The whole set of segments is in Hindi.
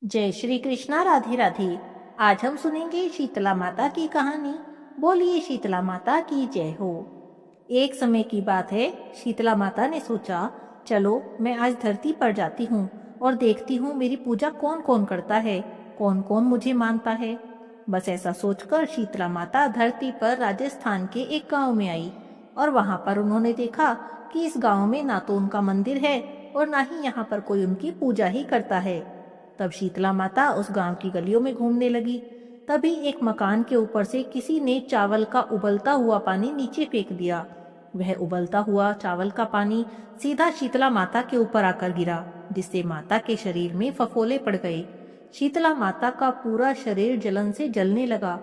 जय श्री कृष्णा। राधे राधे। आज हम सुनेंगे शीतला माता की कहानी। बोलिए शीतला माता की जय हो। एक समय की बात है, शीतला माता ने सोचा, चलो मैं आज धरती पर जाती हूँ और देखती हूँ मेरी पूजा कौन कौन करता है, कौन कौन मुझे मानता है। बस ऐसा सोचकर शीतला माता धरती पर राजस्थान के एक गांव में आई और वहां पर उन्होंने देखा कि इस गांव में ना तो उनका मंदिर है और ना ही यहाँ पर कोई उनकी पूजा ही करता है। तब शीतला माता उस गांव की गलियों में घूमने लगी। तभी एक मकान के ऊपर से किसी ने चावल का उबलता हुआ पानी नीचे फेंक दिया। वह उबलता हुआ चावल का पानी सीधा शीतला माता के ऊपर आकर गिरा, जिससे माता के शरीर में फफोले पड़ गए। शीतला माता का पूरा शरीर जलन से जलने लगा।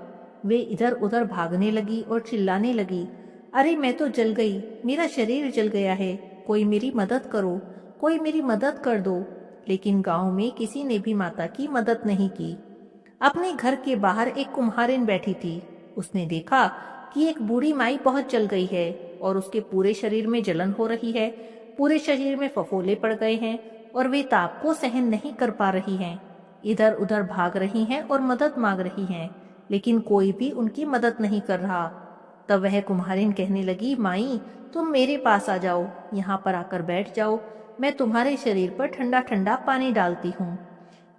वे इधर उधर भागने लगी और चिल्लाने लगी, अरे मैं तो जल गई, मेरा शरीर जल गया है, कोई मेरी मदद करो, कोई मेरी मदद कर दो। लेकिन गांव में किसी ने भी माता की मदद नहीं की। अपने घर के बाहर एक कुम्हारिन बैठी थी। उसने देखा कि एक बूढ़ी माई बहुत जल गई है और उसके पूरे शरीर में जलन हो रही है, पूरे शरीर में फफोले पड़ गए हैं और वे ताप को सहन नहीं कर पा रही हैं। इधर उधर भाग रही हैं और मदद मांग रही हैं, लेकिन कोई भी उनकी मदद नहीं कर रहा। तब वह कुम्हारिन कहने लगी, माई तुम मेरे पास आ जाओ, यहाँ पर आकर बैठ जाओ, मैं तुम्हारे शरीर पर ठंडा ठंडा पानी डालती हूँ।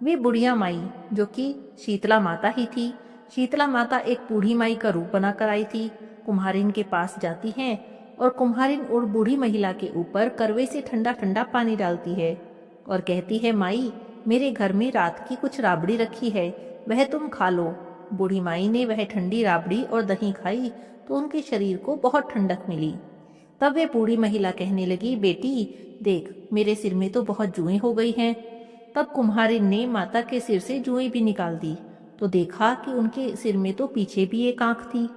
वे बुढ़िया माई, जो कि शीतला माता ही थी, शीतला माता एक बूढ़ी माई का रूप बनाकर आई थी, कुम्हारिन के पास जाती हैं और कुम्हारिन और बूढ़ी महिला के ऊपर करवे से ठंडा ठंडा पानी डालती है और कहती है, माई मेरे घर में रात की कुछ राबड़ी रखी है, वह तुम खा लो। बूढ़ी माई ने वह ठंडी राबड़ी और दही खाई तो उनके शरीर को बहुत ठंडक मिली। तब वे बूढ़ी महिला कहने लगी, बेटी देख मेरे सिर में तो बहुत जुएं हो गई हैं। तब कुम्हारिन ने माता के सिर से जुएं भी निकाल दी तो देखा कि उनके सिर में तो पीछे भी एक आंख थी।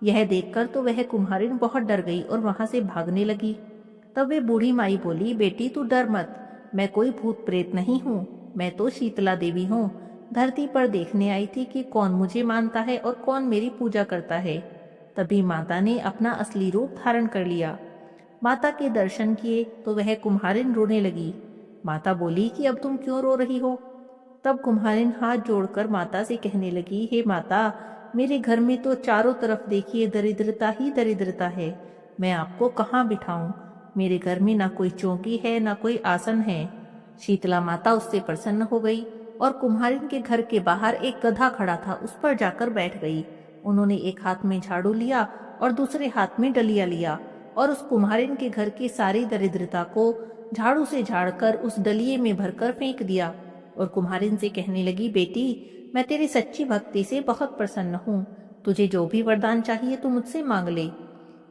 यह देखकर तो वह कुम्हारिन बहुत डर गई और वहां से भागने लगी। तब वे बूढ़ी माई बोली, बेटी तू डर मत, मैं कोई भूत प्रेत नहीं हूँ, मैं तो शीतला देवी हूँ। धरती पर देखने आई थी कि कौन मुझे मानता है और कौन मेरी पूजा करता है। तभी माता ने अपना असली रूप धारण कर लिया। माता के दर्शन किए तो वह कुम्हारिन रोने लगी। माता बोली कि अब तुम क्यों रो रही हो? तब कुम्हारिन हाथ जोड़कर माता से कहने लगी, हे माता, मेरे घर में तो चारों तरफ देखिए दरिद्रता ही दरिद्रता है, मैं आपको कहाँ बिठाऊं? मेरे घर में ना कोई चौकी है ना कोई आसन है। शीतला माता उससे प्रसन्न हो गई और कुम्हारिन के घर के बाहर एक गधा खड़ा था, उस पर जाकर बैठ गई। उन्होंने एक हाथ में झाड़ू लिया और दूसरे हाथ में डलिया लिया और उस कुम्हारिन के घर की सारी दरिद्रता को झाड़ू से झाड़कर उस डलिये में भरकर फेंक दिया और कुम्हारिन से कहने लगी, बेटी मैं तेरी सच्ची भक्ति से बहुत प्रसन्न हूँ, तुझे जो भी वरदान चाहिए तू मुझसे मांग ले।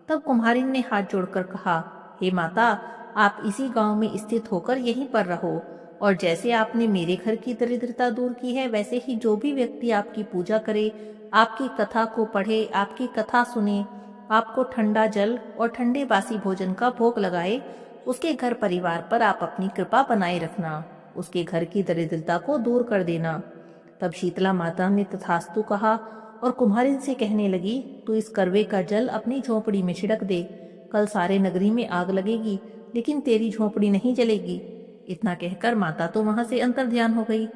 तब कुम्हारिन ने हाथ जोड़कर कहा, हे माता, आप इसी गांव में स्थित होकर यहीं पर रहो और जैसे आपने मेरे घर की दरिद्रता दूर की है, वैसे ही जो भी व्यक्ति आपकी पूजा करे, आपकी कथा को पढ़े, आपकी कथा सुने, आपको ठंडा जल और ठंडे बासी भोजन का भोग लगाए, उसके घर परिवार पर आप अपनी कृपा बनाए रखना, उसके घर की दरिद्रता को दूर कर देना। तब शीतला माता ने तथास्तु कहा और कुम्हारिन से कहने लगी, तू इस करवे का जल अपनी झोपड़ी में छिड़क दे, कल सारे नगरी में आग लगेगी लेकिन तेरी झोपड़ी नहीं जलेगी। इतना कहकर माता तो वहां से अंतर्ध्यान हो गई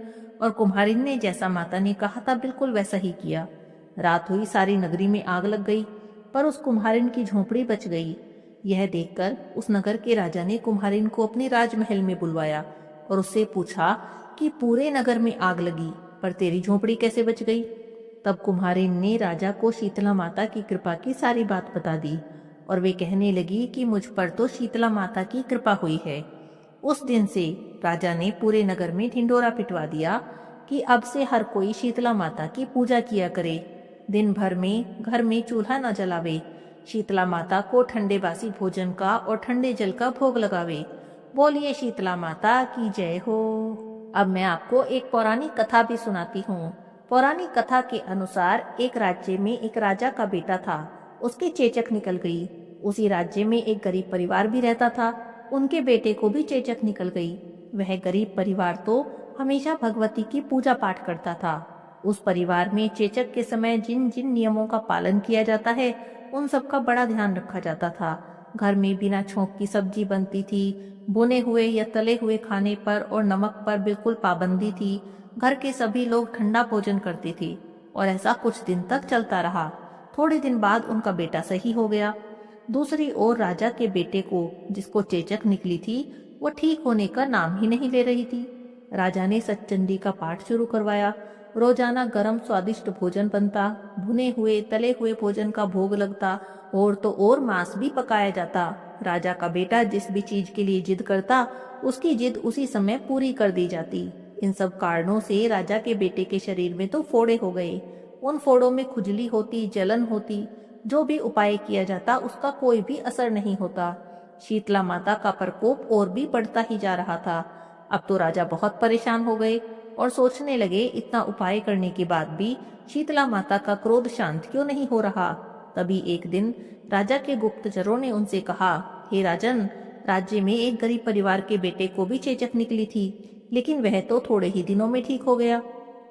और कुम्हारिन ने जैसा माता ने कहा था बिल्कुल वैसा ही किया। रात हुई, सारी नगरी में आग लग गई पर उस कुम्हारिन की झोपड़ी बच गई। यह देखकर उस नगर के राजा ने कुम्हारिन को अपने राजमहल में बुलवाया और उससे पूछा कि पूरे नगर में आग लगी पर तेरी झोपड़ी कैसे बच गई? तब कुम्हारिन ने राजा को शीतला माता की कृपा की सारी बात बता दी और वे कहने लगी कि मुझ पर तो शीतला माता की कृपा हुई है। उस दिन से राजा ने पूरे नगर में ढिंढोरा पिटवा दिया कि अब से हर कोई शीतला माता की पूजा किया करे, दिन भर में घर में चूल्हा न जलावे, शीतला माता को ठंडे बासी भोजन का और ठंडे जल का भोग लगावे। बोलिए शीतला माता की जय हो। अब मैं आपको एक पौराणिक कथा भी सुनाती हूँ। पौराणिक कथा के अनुसार एक राज्य में एक राजा का बेटा था, उसकी चेचक निकल गई। उसी राज्य में एक गरीब परिवार भी रहता था, उनके बेटे को भी चेचक निकल गई। वह गरीब परिवार तो हमेशा भगवती की पूजा पाठ करता था। उस परिवार में चेचक के समय जिन जिन नियमों का पालन किया जाता है उन सब का बड़ा ध्यान रखा जाता था। घर में बिना छोंक की सब्जी बनती थी, भुने हुए या तले हुए खाने पर और नमक पर बिल्कुल पाबंदी थी। घर के सभी लोग ठंडा भोजन करते थे और ऐसा कुछ दिन तक चलता रहा। थोड़े दिन बाद उनका बेटा सही हो गया। दूसरी ओर राजा के बेटे को, जिसको चेचक निकली थी, वो ठीक होने का नाम ही नहीं ले रही थी। राजा ने सतचंडी का पाठ शुरू करवाया। रोजाना गरम स्वादिष्ट भोजन बनता, भुने हुए तले हुए भोजन का भोग लगता और तो और मांस भी पकाया जाता। राजा का बेटा जिस भी चीज के लिए जिद करता, उसकी जिद उसी समय पूरी कर दी जाती। इन सब कारणों से राजा के बेटे के शरीर में तो फोड़े हो गए। उन फोड़ों में खुजली होती, जलन होती। जो भी उपाय किया जाता उसका कोई भी असर नहीं होता। शीतला माता का प्रकोप और भी बढ़ता ही जा रहा था। अब तो राजा बहुत परेशान हो गए और सोचने लगे, इतना उपाय करने के बाद भी शीतला माता का क्रोध शांत क्यों नहीं हो रहा। तभी एक दिन राजा के गुप्तचरों ने उनसे कहा, हे राजन, राज्य में एक गरीब परिवार के बेटे को भी चेचक निकली थी, लेकिन वह तो थोड़े ही दिनों में ठीक हो गया।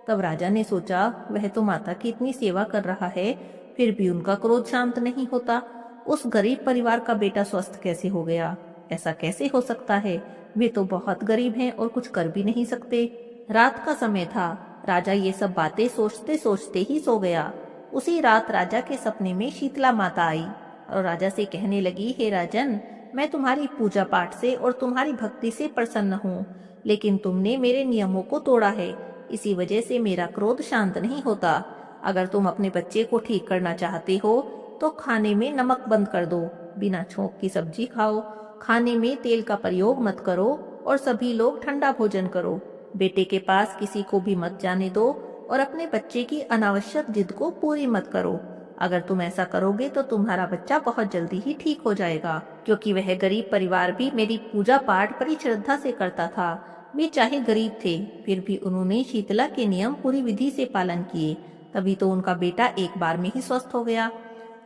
तब राजा ने सोचा, वह तो माता की इतनी सेवा कर रहा है, फिर भी उनका क्रोध शांत नहीं होता। उस गरीब परिवार का बेटा स्वस्थ कैसे हो गया? ऐसा कैसे हो सकता है? वे तो बहुत गरीब हैं और कुछ कर भी नहीं सकते। रात का समय था। राजा ये सब बातें सोचते सोचते ही सो गया। उसी रात राजा के सपने में शीतला माता आई और राजा से कहने लगी, हे राजन, मैं तुम्हारी पूजा पाठ से और तुम्हारी भक्ति से प्रसन्न हूँ, लेकिन तुमने मेरे नियमों को तोड़ा है। इसी वजह से मेरा क्रोध शांत नहीं होता। अगर तुम अपने बच्चे को ठीक करना चाहते हो तो खाने में नमक बंद कर दो, बिना छोंक की सब्जी खाओ, खाने में तेल का प्रयोग मत करो और सभी लोग ठंडा भोजन करो। बेटे के पास किसी को भी मत जाने दो और अपने बच्चे की अनावश्यक जिद को पूरी मत करो। अगर तुम ऐसा करोगे तो तुम्हारा बच्चा बहुत जल्दी ही ठीक हो जाएगा, क्योंकि वह गरीब परिवार भी मेरी पूजा पाठ बड़ी श्रद्धा से करता था। वे चाहे गरीब थे, फिर भी उन्होंने शीतला के नियम पूरी विधि से पालन किए, तभी तो उनका बेटा एक बार में ही स्वस्थ हो गया।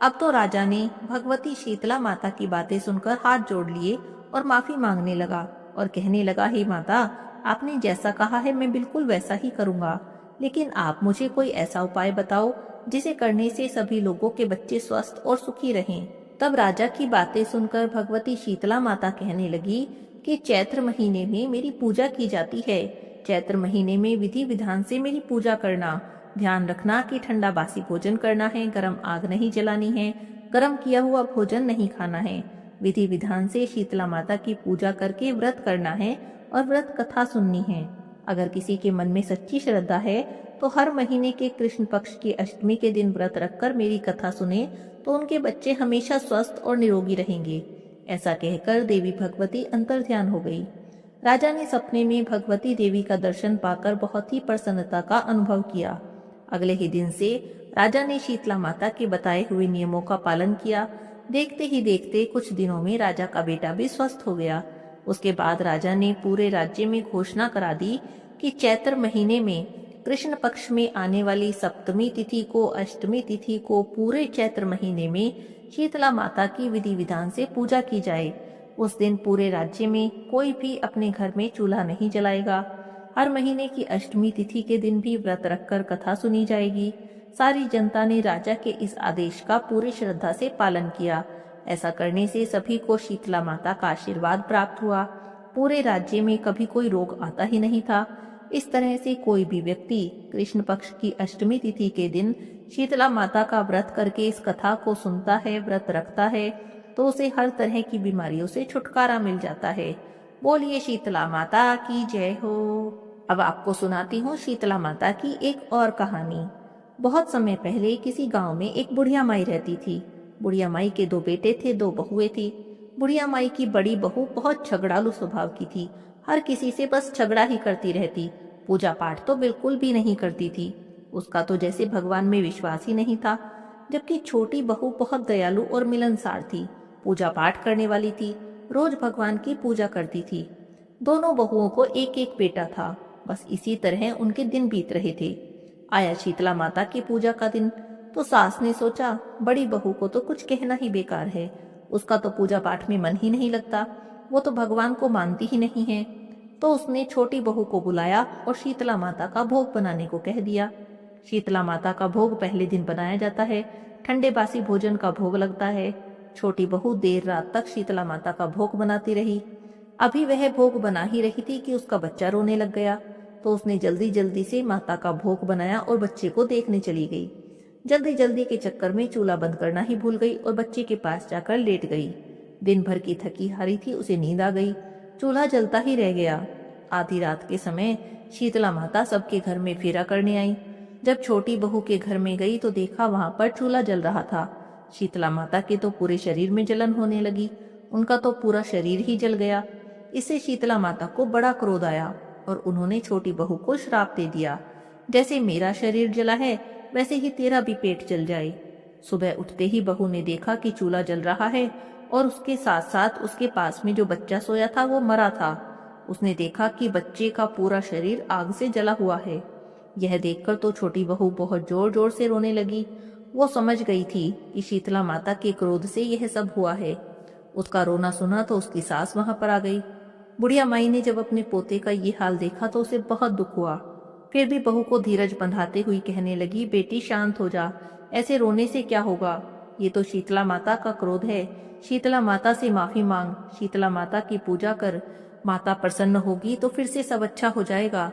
अब तो राजा ने भगवती शीतला माता की बातें सुनकर हाथ जोड़ लिए और माफी मांगने लगा और कहने लगा, हे माता, आपने जैसा कहा है मैं बिल्कुल वैसा ही करूंगा, लेकिन आप मुझे कोई ऐसा उपाय बताओ जिसे करने से सभी लोगों के बच्चे स्वस्थ और सुखी रहें। तब राजा की बातें सुनकर भगवती शीतला माता कहने लगी कि चैत्र महीने में मेरी पूजा की जाती है। चैत्र महीने में विधि विधान से मेरी पूजा करना। ध्यान रखना कि ठंडा बासी भोजन करना है, गरम आग नहीं जलानी है, गरम किया हुआ भोजन नहीं खाना है। विधि विधान से शीतला माता की पूजा करके व्रत करना है और व्रत कथा सुननी है। अगर किसी के मन में सच्ची श्रद्धा है तो हर महीने के कृष्ण पक्ष की अष्टमी के दिन व्रत रखकर मेरी कथा सुने तो उनके बच्चे हमेशा स्वस्थ और निरोगी रहेंगे। ऐसा कहकर देवी भगवती अंतर्ध्यान हो गई। राजा ने सपने में भगवती देवी का दर्शन पाकर बहुत ही प्रसन्नता का अनुभव किया। अगले ही दिन से राजा ने शीतला माता के बताए हुए नियमों का पालन किया। देखते ही देखते कुछ दिनों में राजा का बेटा भी स्वस्थ हो गया। उसके बाद राजा ने पूरे राज्य में घोषणा करा दी कि चैत्र महीने में कृष्ण पक्ष में आने वाली सप्तमी तिथि को, अष्टमी तिथि को पूरे चैत्र महीने में शीतला माता की विधि विधान से पूजा की जाए। उस दिन पूरे राज्य में कोई भी अपने घर में चूल्हा नहीं जलाएगा। हर महीने की अष्टमी तिथि के दिन भी व्रत रखकर कथा सुनी जाएगी। सारी जनता ने राजा के इस आदेश का पूरी श्रद्धा से पालन किया। ऐसा करने से सभी को शीतला माता का आशीर्वाद प्राप्त हुआ। पूरे राज्य में कभी कोई रोग आता ही नहीं था। इस तरह से कोई भी व्यक्ति कृष्ण पक्ष की अष्टमी तिथि के दिन शीतला माता का व्रत करके इस कथा को सुनता है, व्रत रखता है, तो उसे हर तरह की बीमारियों से छुटकारा मिल जाता है। बोलिए शीतला माता की जय हो। अब आपको सुनाती हूँ शीतला माता की एक और कहानी। बहुत समय पहले किसी गांव में एक बुढ़िया माई रहती थी। बुढ़िया माई के दो बेटे थे, दो बहुएं थी। बुढ़िया माई की बड़ी बहू बहुत झगड़ालू स्वभाव की थी। हर किसी से बस झगड़ा ही करती रहती। पूजा पाठ तो बिल्कुल भी नहीं करती थी। उसका तो जैसे भगवान में विश्वास ही नहीं था। जबकि छोटी बहू बहुत दयालु और मिलनसार थी, पूजा पाठ करने वाली थी, रोज भगवान की पूजा करती थी। दोनों बहुओं को एक एक बेटा था। बस इसी तरह उनके दिन बीत रहे थे। आया शीतला माता की पूजा का दिन, तो सास ने सोचा, बड़ी बहू को तो कुछ कहना ही बेकार है, उसका तो पूजा पाठ में मन ही नहीं लगता, वो तो भगवान को मानती ही नहीं है। तो उसने छोटी बहू को बुलाया और शीतला माता का भोग बनाने को कह दिया। शीतला माता का भोग पहले दिन बनाया जाता है। ठंडे बासी भोजन का भोग लगता है। छोटी बहू देर रात तक शीतला माता का भोग बनाती रही। अभी वह भोग बना ही रही थी कि उसका बच्चा रोने लग गया। तो उसने जल्दी जल्दी से माता का भोग बनाया और बच्चे को देखने चली गई। जल्दी जल्दी के चक्कर में चूल्हा बंद करना ही भूल गई और बच्चे के पास जाकर लेट गई। दिन भर की थकी हारी थी, उसे नींद आ गई। चूल्हा जलता ही रह गया। आधी रात के समय शीतला माता सबके घर में फेरा करने आई। जब छोटी बहू के घर में गई तो देखा वहां पर चूल्हा जल रहा था। शीतला माता के तो पूरे शरीर में जलन होने लगी, उनका तो पूरा शरीर ही जल गया। इससे शीतला माता को बड़ा क्रोध आया और उन्होंने छोटी बहू को श्राप दे दिया, जैसे मेरा शरीर जला है वैसे ही तेरा भी पेट जल जाए। सुबह उठते ही बहू ने देखा कि चूल्हा जल रहा है और उसके साथ साथ उसके पास में जो बच्चा सोया था वो मरा था। उसने देखा कि बच्चे का पूरा शरीर आग से जला हुआ है। यह देखकर तो छोटी बहू बहुत जोर जोर से रोने लगी। वो समझ गई थी कि शीतला माता के क्रोध से यह सब हुआ है। उसका रोना सुना तो उसकी सास वहां पर आ गई। बुढ़िया माई ने जब अपने पोते का ये हाल देखा तो उसे बहुत दुख हुआ। फिर भी बहू को धीरज बंधाते हुई कहने लगी, बेटी शांत हो जा, ऐसे रोने से क्या होगा, ये तो शीतला माता का क्रोध है। शीतला माता से माफी मांग, शीतला माता की पूजा कर, माता प्रसन्न होगी तो फिर से सब अच्छा हो जाएगा।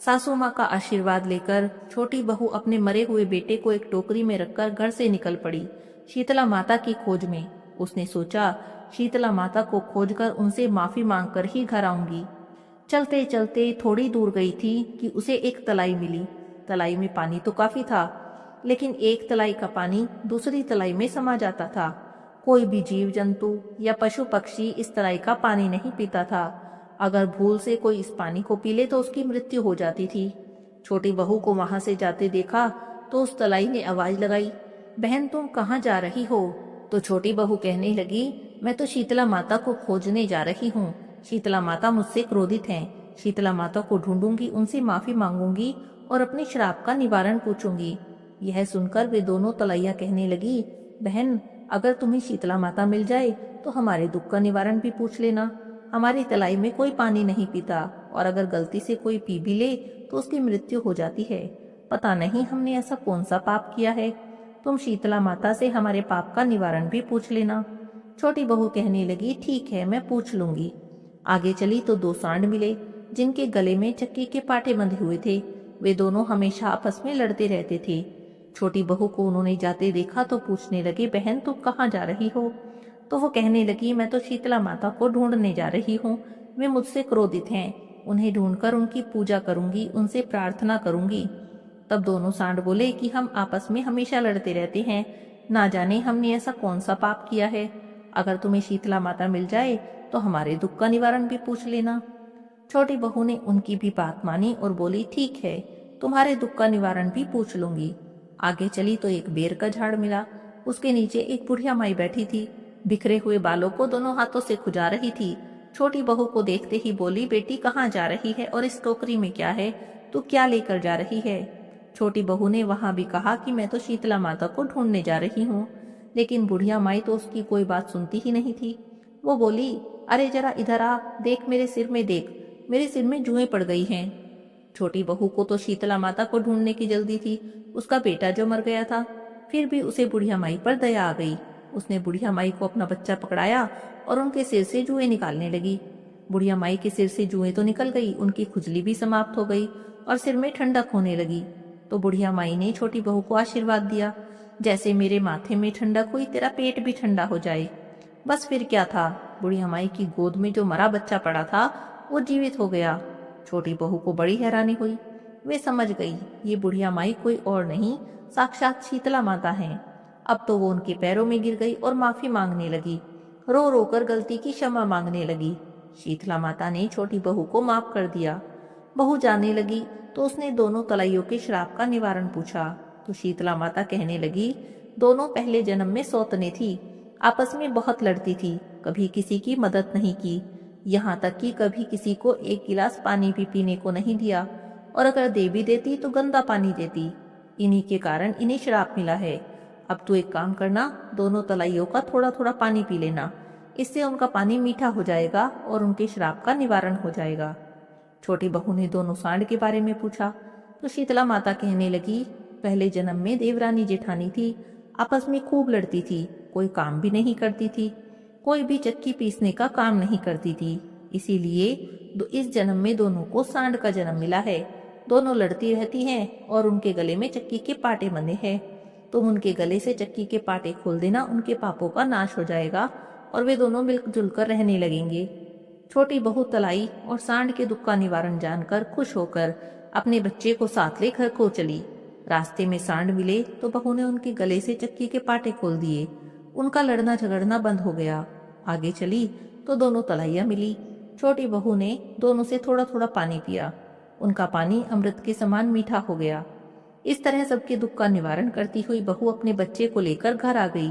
सासू माँ का आशीर्वाद लेकर छोटी बहू अपने मरे हुए बेटे को एक टोकरी में रखकर घर से निकल पड़ी शीतला माता की खोज में। उसने सोचा शीतला माता को खोजकर उनसे माफी मांगकर ही घर आऊंगी। चलते चलते थोड़ी दूर गई थी कि उसे एक तलाई मिली। तलाई में पानी तो काफी था, लेकिन एक तलाई का पानी दूसरी तलाई में समा जाता था। कोई भी जीव जंतु या पशु पक्षी इस तलाई का पानी नहीं पीता था। अगर भूल से कोई इस पानी को पी ले तो उसकी मृत्यु हो जाती थी। छोटी बहू को वहां से जाते देखा तो उस तलाई ने आवाज लगाई, बहन तुम कहाँ जा रही हो? तो छोटी बहू कहने लगी, मैं तो शीतला माता को खोजने जा रही हूँ। शीतला माता मुझसे क्रोधित हैं। शीतला माता को ढूंढूंगी, उनसे माफी मांगूंगी और अपने श्राप का निवारण पूछूंगी। यह सुनकर वे दोनों तलैया कहने लगी, बहन अगर तुम्हें शीतला माता मिल जाए तो हमारे दुख का निवारण भी पूछ लेना। हमारी तलाई में कोई पानी नहीं पीता और अगर गलती से कोई पी भी ले तो उसकी मृत्यु हो जाती है। पता नहीं हमने ऐसा कौन सा पाप किया है। तुम शीतला माता से हमारे पाप का निवारण भी पूछ लेना। छोटी बहू कहने लगी, ठीक है मैं पूछ लूंगी। आगे चली तो दो सांड मिले जिनके गले में चक्की के पाटे बंधे हुए थे। वे दोनों हमेशा आपस में लड़ते रहते थे। छोटी बहू को उन्होंने जाते देखा तो पूछने लगे, बहन तुम कहाँ जा रही हो? तो वो कहने लगी, मैं तो शीतला माता को ढूंढने जा रही हूँ। वे मुझसे क्रोधित हैं। उन्हें ढूंढकर उनकी पूजा करूंगी, उनसे प्रार्थना करूंगी। तब दोनों सांड बोले कि हम आपस में हमेशा लड़ते रहते हैं, ना जाने हमने ऐसा कौन सा पाप किया है। अगर तुम्हें शीतला माता मिल जाए तो हमारे दुख का निवारण भी पूछ लेना। छोटी बहू ने उनकी भी बात मानी और बोली, ठीक है तुम्हारे दुख का निवारण भी पूछ लूंगी। आगे चली तो एक बेर का झाड़ मिला। उसके नीचे एक बुढ़िया माई बैठी थी। बिखरे हुए बालों को दोनों हाथों से खुजा रही थी। छोटी बहू को देखते ही बोली, बेटी कहाँ जा रही है और इस टोकरी में क्या है? तू क्या लेकर जा रही है? छोटी बहू ने वहां भी कहा कि मैं तो शीतला माता को ढूंढने जा रही हूँ, लेकिन बुढ़िया माई तो उसकी कोई बात सुनती ही नहीं थी। वो बोली, अरे जरा इधर आ, देख मेरे सिर में देख, मेरे सिर में जुएं पड़ गई हैं। छोटी बहू को तो शीतला माता को ढूंढने की जल्दी थी, उसका बेटा जो मर गया था। फिर भी उसे बुढ़िया माई पर दया आ गई। उसने बुढ़िया माई को अपना बच्चा पकड़ाया और उनके सिर से जुएं निकालने लगी। बुढ़िया माई के सिर से जुएं तो निकल गई, उनकी खुजली भी समाप्त हो गई और सिर में ठंडक होने लगी। तो बुढ़िया माई ने छोटी बहू को आशीर्वाद दिया, जैसे मेरे माथे में ठंडक हुई तेरा पेट भी ठंडा हो जाए। बस फिर क्या था, बुढ़िया माई की गोद में जो मरा बच्चा पड़ा था वो जीवित हो गया। छोटी बहू को बड़ी हैरानी हुई। वे समझ गई ये बुढ़िया माई कोई और नहीं, साक्षात शीतला माता हैं। अब तो वो उनके पैरों में गिर गई और माफी मांगने लगी। रो रो कर गलती की क्षमा मांगने लगी। शीतला माता ने छोटी बहू को माफ कर दिया। बहू जाने लगी तो उसने दोनों तलैयों के श्राप का निवारण पूछा। तो शीतला माता कहने लगी, दोनों पहले जन्म में सौतने थी, आपस में बहुत लड़ती थी, कभी किसी की मदद नहीं की, यहाँ तक कि कभी किसी को एक गिलास पानी भी पीने को नहीं दिया, और अगर दे भी देती तो गंदा पानी देती। इन्हीं के कारण इन्हें श्राप मिला है। अब तू एक काम करना, दोनों तलैयों का थोड़ा थोड़ा पानी पी लेना, इससे उनका पानी मीठा हो जाएगा और उनके श्राप का निवारण हो जाएगा। छोटी बहू ने दोनों सांड के बारे में पूछा तो शीतला माता कहने लगी, पहले जन्म में देवरानी जेठानी थी, आपस में खूब लड़ती थी, कोई काम भी नहीं करती थी, कोई भी चक्की पीसने का काम नहीं करती थी। इसीलिए इस जन्म में दोनों को सांड का जन्म मिला है। दोनों लड़ती रहती हैं और उनके गले में चक्की के पाटे बंधे हैं। तुम उनके गले से चक्की के पाटे खोल देना, उनके पापों का नाश हो जाएगा और वे दोनों मिलजुल कर रहने लगेंगे। छोटी बहू तलाई और सांड के दुख का निवारण जानकर खुश होकर अपने बच्चे को साथ ले घर को चली। रास्ते में सांड मिले तो बहू ने उनके गले से चक्की के पाटे खोल दिए। उनका लड़ना झगड़ना बंद हो गया। आगे चली तो दोनों तलाइयां मिली। छोटी बहू ने दोनों से थोड़ा थोड़ा पानी पिया। उनका पानी अमृत के समान मीठा हो गया। इस तरह सबके दुख का निवारण करती हुई बहू अपने बच्चे को लेकर घर आ गई।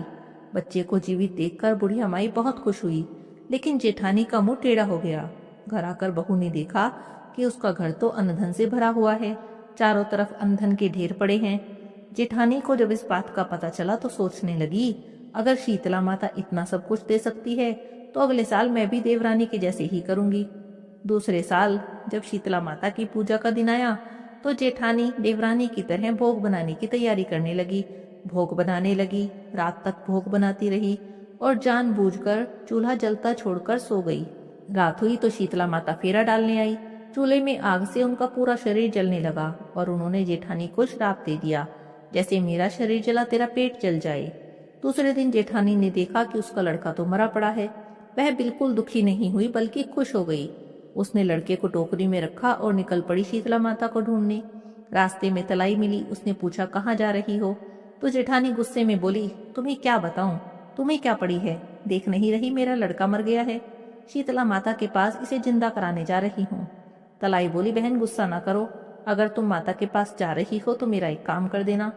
बच्चे को जीवित देखकर बुढ़िया माई बहुत खुश हुई, लेकिन जेठानी का मुंह टेढ़ा हो गया। घर आकर बहू ने देखा कि उसका घर तो अनधन से भरा हुआ है। चारों तरफ अनधन के ढेर पड़े हैं। जेठानी को जब इस बात का पता चला तो सोचने लगी, अगर शीतला माता इतना सब कुछ दे सकती है तो अगले साल मैं भी देवरानी के जैसे ही करूंगी। दूसरे साल जब शीतला माता की पूजा का दिन आया तो जेठानी देवरानी की तरह भोग बनाने की तैयारी करने लगी। भोग बनाने लगी, रात तक भोग बनाती रही और जानबूझकर चूल्हा जलता छोड़कर सो गई। रात हुई तो शीतला माता फेरा डालने आई। चूल्हे में आग से उनका पूरा शरीर जलने लगा और उन्होंने जेठानी को श्राप दे दिया, जैसे मेरा शरीर जला तेरा पेट जल जाए। दूसरे दिन जेठानी ने देखा कि उसका लड़का तो मरा पड़ा है। वह बिल्कुल दुखी नहीं हुई बल्कि खुश हो गई। उसने लड़के को टोकरी में रखा और निकल पड़ी शीतला माता को ढूंढने। रास्ते में तलाई मिली। उसने पूछा, कहाँ जा रही हो? तो जेठानी गुस्से में बोली, तुम्हें क्या बताऊं, तुम्हें क्या पड़ी है? देख नहीं रही मेरा लड़का मर गया है। शीतला माता के पास इसे जिंदा कराने जा रही हूँ। तलाई बोली, बहन गुस्सा ना करो, अगर तुम माता के पास जा रही हो तो मेरा एक काम कर देना।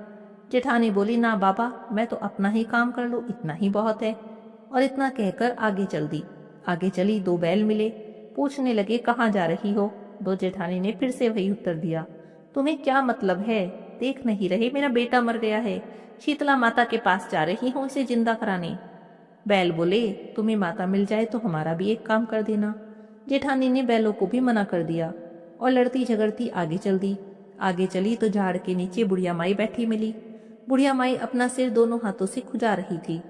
जेठानी बोली, ना बाबा, मैं तो अपना ही काम कर लूं, इतना ही बहुत है। और इतना कहकर आगे चल दी। आगे चली, दो बैल मिले। पूछने लगे, कहाँ जा रही हो? दो जेठानी ने फिर से वही उत्तर दिया, तुम्हें क्या मतलब है? देख नहीं रहे मेरा बेटा मर गया है, शीतला माता के पास जा रही हूँ इसे जिंदा कराने। बैल बोले, तुम्हें माता मिल जाए तो हमारा भी एक काम कर देना। जेठानी ने बैलों को भी मना कर दिया और लड़ती झगड़ती आगे चल दी। आगे चली तो झाड़ के नीचे बुढ़िया माई बैठी मिली। बुढ़िया माई अपना सिर दोनों हाथों से खुजा रही थी।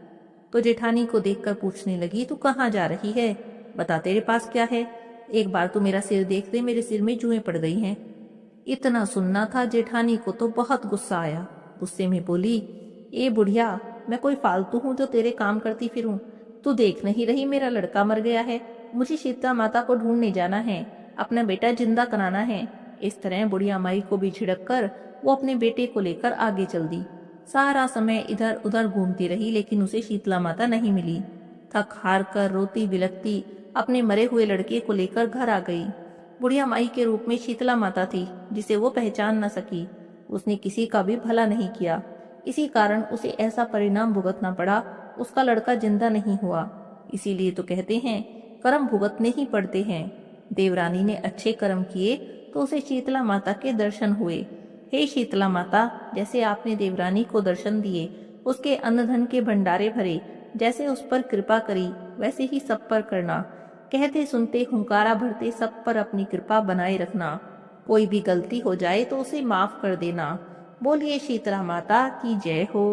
तो जेठानी को देखकर पूछने लगी, तू कहाँ जा रही है? बता, तेरे पास क्या है? एक बार तू मेरा सिर देख दे, मेरे सिर में जुएं पड़ गई हैं। इतना सुनना था, जेठानी को तो बहुत गुस्सा आया। गुस्से में बोली, ए बुढ़िया, मैं कोई फालतू हूँ जो तेरे काम करती फिरूं? तू देख नहीं रही मेरा लड़का मर गया है, मुझे शीतला माता को ढूंढने जाना है, अपना बेटा जिंदा कराना है। इस तरह बुढ़िया माई को भी छिड़क कर वो अपने बेटे को लेकर आगे चल दी। सारा समय इधर उधर घूमती रही, लेकिन उसे शीतला माता नहीं मिली। थक हार कर रोती बिलखती अपने मरे हुए लड़के को लेकर घर आ गई। बुढ़िया माई के रूप में शीतला माता थी, जिसे वो पहचान न सकी। उसने किसी का भी भला नहीं किया, इसी कारण उसे ऐसा परिणाम भुगतना पड़ा, उसका लड़का जिंदा नहीं हुआ। इसीलिए तो कहते हैं, कर्म भुगतने ही पड़ते हैं। देवरानी ने अच्छे कर्म किए तो उसे शीतला माता के दर्शन हुए। हे शीतला माता, जैसे आपने देवरानी को दर्शन दिए, उसके अन्न धन के भंडारे भरे, जैसे उस पर कृपा करी वैसे ही सब पर करना। कहते सुनते हुंकारा भरते सब पर अपनी कृपा बनाए रखना। कोई भी गलती हो जाए तो उसे माफ कर देना। बोलिए शीतला माता की जय हो।